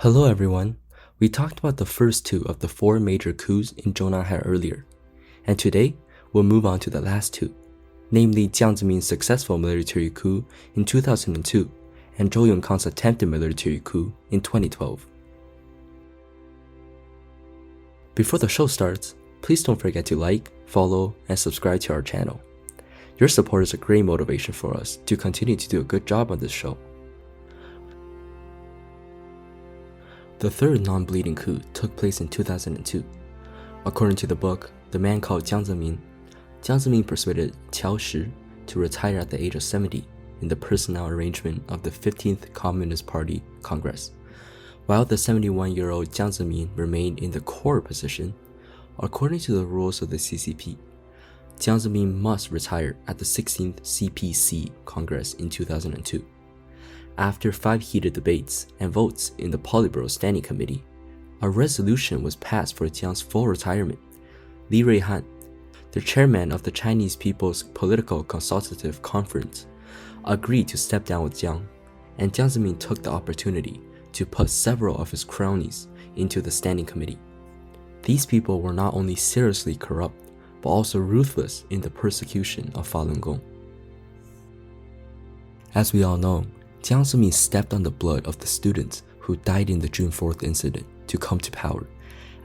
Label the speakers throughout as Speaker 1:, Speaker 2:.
Speaker 1: Hello everyone. We talked about the first two of the four major coups in Zhongnanhai earlier, and today we'll move on to the last two, namely Jiang Zemin's successful military coup in 2002 and Zhou Yongkang's attempted military coup in 2012. Before the show starts, please don't forget to like, follow, and subscribe to our channel. Your support is a great motivation for us to continue to do a good job on this show. The third non-bleeding coup took place in 2002. According to the book, The Man Called Jiang Zemin persuaded Qiao Shi to retire at the age of 70 in the personnel arrangement of the 15th Communist Party Congress, while the 71-year-old Jiang Zemin remained in the core position. According to the rules of the CCP, Jiang Zemin must retire at the 16th CPC Congress in 2002. After 5 heated debates and votes in the Politburo Standing Committee, a resolution was passed for Jiang's full retirement. Li Ruihan, the chairman of the Chinese People's Political Consultative Conference, agreed to step down with Jiang, and Jiang Zemin took the opportunity to put several of his cronies into the Standing Committee. These people were not only seriously corrupt, but also ruthless in the persecution of Falun Gong. As we all know, Jiang Zemin stepped on the blood of the students who died in the June 4th incident to come to power.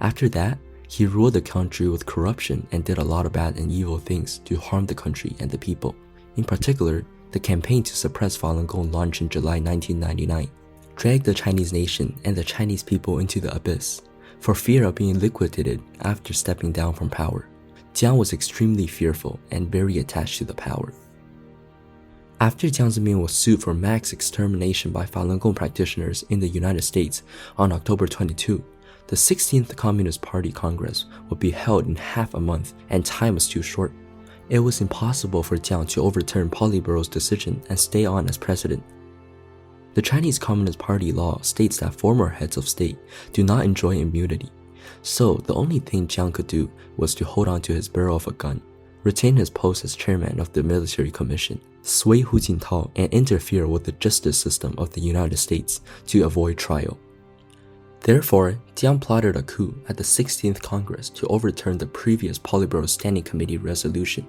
Speaker 1: After that, he ruled the country with corruption and did a lot of bad and evil things to harm the country and the people. In particular, the campaign to suppress Falun Gong launched in July 1999 dragged the Chinese nation and the Chinese people into the abyss for fear of being liquidated after stepping down from power. Jiang was extremely fearful and very attached to the power. After Jiang Zemin was sued for mass extermination by Falun Gong practitioners in the United States on October 22, the 16th Communist Party Congress would be held in half a month and time was too short. It was impossible for Jiang to overturn Politburo's decision and stay on as president. The Chinese Communist Party law states that former heads of state do not enjoy immunity, so the only thing Jiang could do was to hold on to his barrel of a gun, retain his post as chairman of the military commission, sway Hu Jintao, and interfere with the justice system of the United States to avoid trial. Therefore, Jiang plotted a coup at the 16th Congress to overturn the previous Politburo Standing Committee resolution.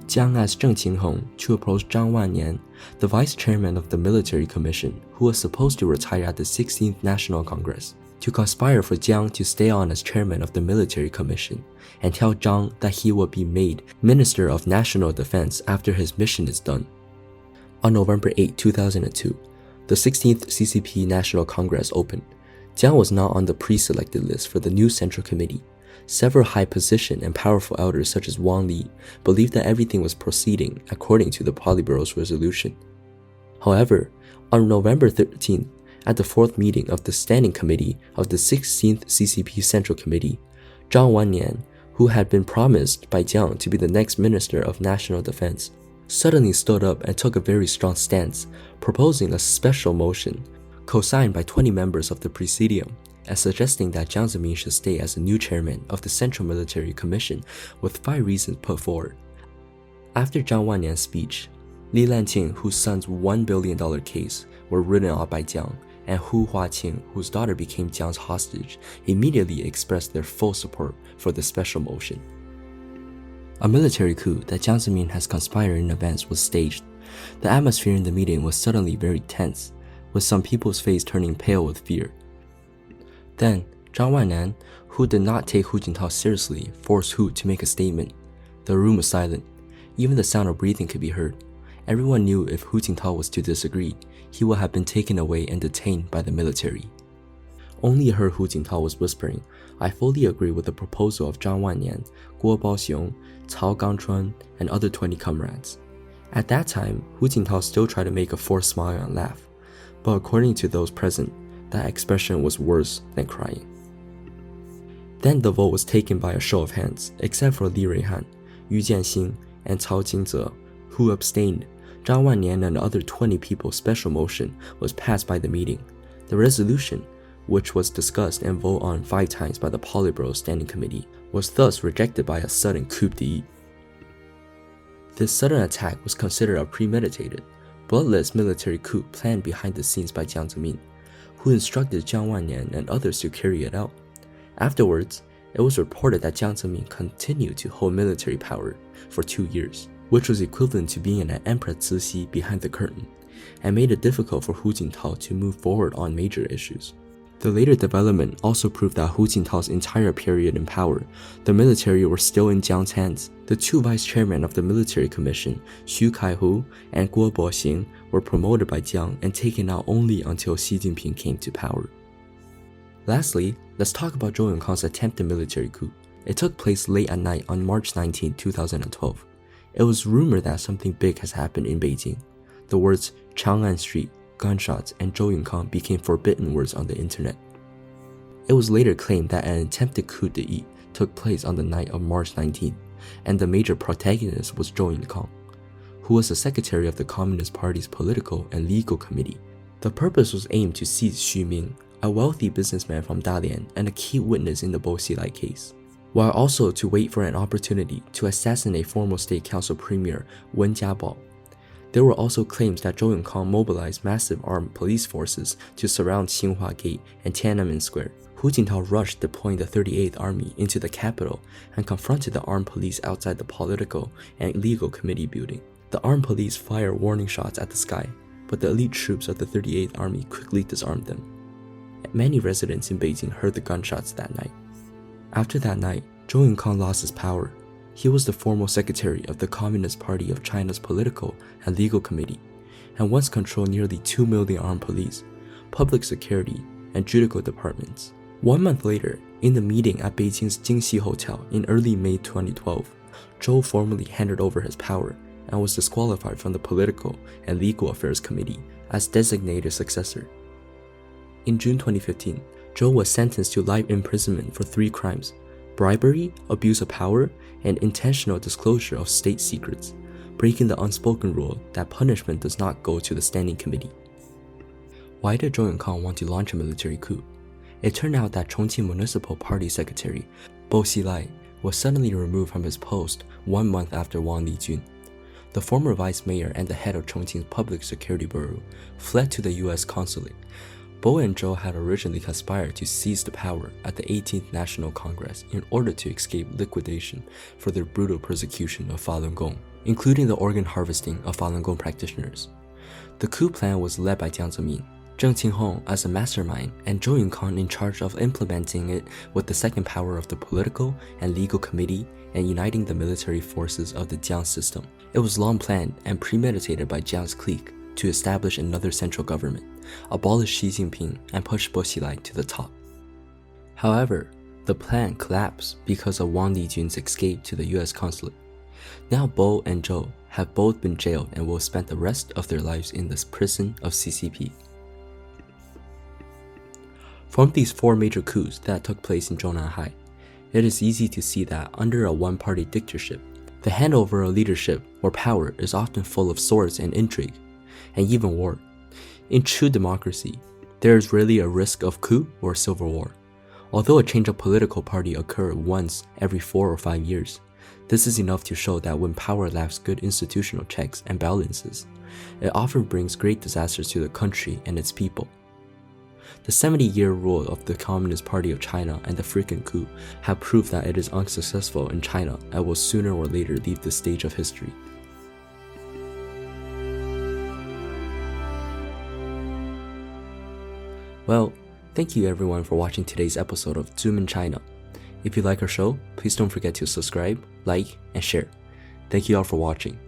Speaker 1: Jiang asked Zheng Qinghong to approach Zhang Wannian, the vice chairman of the military commission who was supposed to retire at the 16th National Congress, to conspire for Jiang to stay on as chairman of the military commission and tell Zhang that he would be made Minister of National Defense after his mission is done. On November 8, 2002, the 16th CCP National Congress opened. Jiang was not on the pre-selected list for the new Central Committee. Several high-position and powerful elders such as Wang Li believed that everything was proceeding according to the Politburo's resolution. However, on November 13, at the 4th meeting of the Standing Committee of the 16th CCP Central Committee, Zhang Wannian, who had been promised by Jiang to be the next Minister of National Defense, suddenly stood up and took a very strong stance, proposing a special motion, co-signed by 20 members of the Presidium, and suggesting that Jiang Zemin should stay as the new chairman of the Central Military Commission with 5 reasons put forward. After Zhang Wannian's speech, Li Lanqing, whose son's $1 billion case were written off by Jiang, and Hu Huaqing, whose daughter became Jiang's hostage, immediately expressed their full support for the special motion. A military coup that Jiang Zemin has conspired in advance was staged. The atmosphere in the meeting was suddenly very tense, with some people's face turning pale with fear. Then, Zhang Wannian, who did not take Hu Jintao seriously, forced Hu to make a statement. The room was silent. Even the sound of breathing could be heard. Everyone knew if Hu Jintao was to disagree, he would have been taken away and detained by the military. Only her Hu Jintao was whispering, "I fully agree with the proposal of Zhang Wannian, Guo Baoxiong, Cao Gangchuan, and other 20 comrades." At that time, Hu Jintao still tried to make a forced smile and laugh, but according to those present, that expression was worse than crying. Then the vote was taken by a show of hands, except for Li Ruihan, Yu Jianxing, and Cao Jingze, who abstained. Zhang Wannian and other 20 people's special motion was passed by the meeting. The resolution, which was discussed and voted on 5 times by the Politburo Standing Committee, was thus rejected by a sudden coup d'etat. This sudden attack was considered a premeditated, bloodless military coup planned behind the scenes by Jiang Zemin, who instructed Jiang Wannian and others to carry it out. Afterwards, it was reported that Jiang Zemin continued to hold military power for 2 years, which was equivalent to being an Emperor Cixi behind the curtain, and made it difficult for Hu Jintao to move forward on major issues. The later development also proved that Hu Jintao's entire period in power, the military were still in Jiang's hands. The two vice chairmen of the military commission, Xu Kaihu and Guo Boxing, were promoted by Jiang and taken out only until Xi Jinping came to power. Lastly, let's talk about Zhou Yongkang's attempted military coup. It took place late at night on March 19, 2012. It was rumored that something big has happened in Beijing. The words Chang'an Street, gunshots, and Zhou Yongkang became forbidden words on the internet. It was later claimed that an attempted coup d'etat took place on the night of March 19, and the major protagonist was Zhou Yongkang, who was the secretary of the Communist Party's political and legal committee. The purpose was aimed to seize Xu Ming, a wealthy businessman from Dalian and a key witness in the Bo Xilai case, while also to wait for an opportunity to assassinate former State Council Premier Wen Jiabao. There were also claims that Zhou Yongkang mobilized massive armed police forces to surround Xinhua Gate and Tiananmen Square. Hu Jintao rushed deploying the 38th Army into the capital and confronted the armed police outside the political and legal committee building. The armed police fired warning shots at the sky, but the elite troops of the 38th Army quickly disarmed them. Many residents in Beijing heard the gunshots that night. After that night, Zhou Yongkang lost his power. He was the former secretary of the Communist Party of China's political and legal committee, and once controlled nearly 2 million armed police, public security, and judicial departments. 1 month later, in the meeting at Beijing's Jingxi Hotel in early May 2012, Zhou formally handed over his power and was disqualified from the Political and Legal Affairs Committee as designated successor. In June 2015, Zhou was sentenced to life imprisonment for 3 crimes: bribery, abuse of power, and intentional disclosure of state secrets, breaking the unspoken rule that punishment does not go to the standing committee. Why did Zhou Yongkang want to launch a military coup? It turned out that Chongqing Municipal Party Secretary Bo Xilai was suddenly removed from his post 1 month after Wang Lijun. The former vice mayor and the head of Chongqing's Public Security Bureau fled to the US consulate. Bo and Zhou had originally conspired to seize the power at the 18th National Congress in order to escape liquidation for their brutal persecution of Falun Gong, including the organ harvesting of Falun Gong practitioners. The coup plan was led by Jiang Zemin, Zheng Qinghong as a mastermind, and Zhou Yongkang in charge of implementing it with the second power of the political and legal committee and uniting the military forces of the Jiang system. It was long planned and premeditated by Jiang's clique to establish another central government, abolish Xi Jinping, and push Bo Xilai to the top. However, the plan collapsed because of Wang Lijun's escape to the US consulate. Now Bo and Zhou have both been jailed and will spend the rest of their lives in this prison of CCP. From these 4 major coups that took place in Zhongnanhai, it is easy to see that under a one-party dictatorship, the handover of leadership or power is often full of swords and intrigue, and even war. In true democracy, there is rarely a risk of coup or civil war. Although a change of political party occurs once every 4 or 5 years, this is enough to show that when power lacks good institutional checks and balances, it often brings great disasters to the country and its people. The 70-year rule of the Communist Party of China and the frequent coup have proved that it is unsuccessful in China and will sooner or later leave the stage of history. Well, thank you everyone for watching today's episode of Zoom in China. If you like our show, please don't forget to subscribe, like, and share. Thank you all for watching.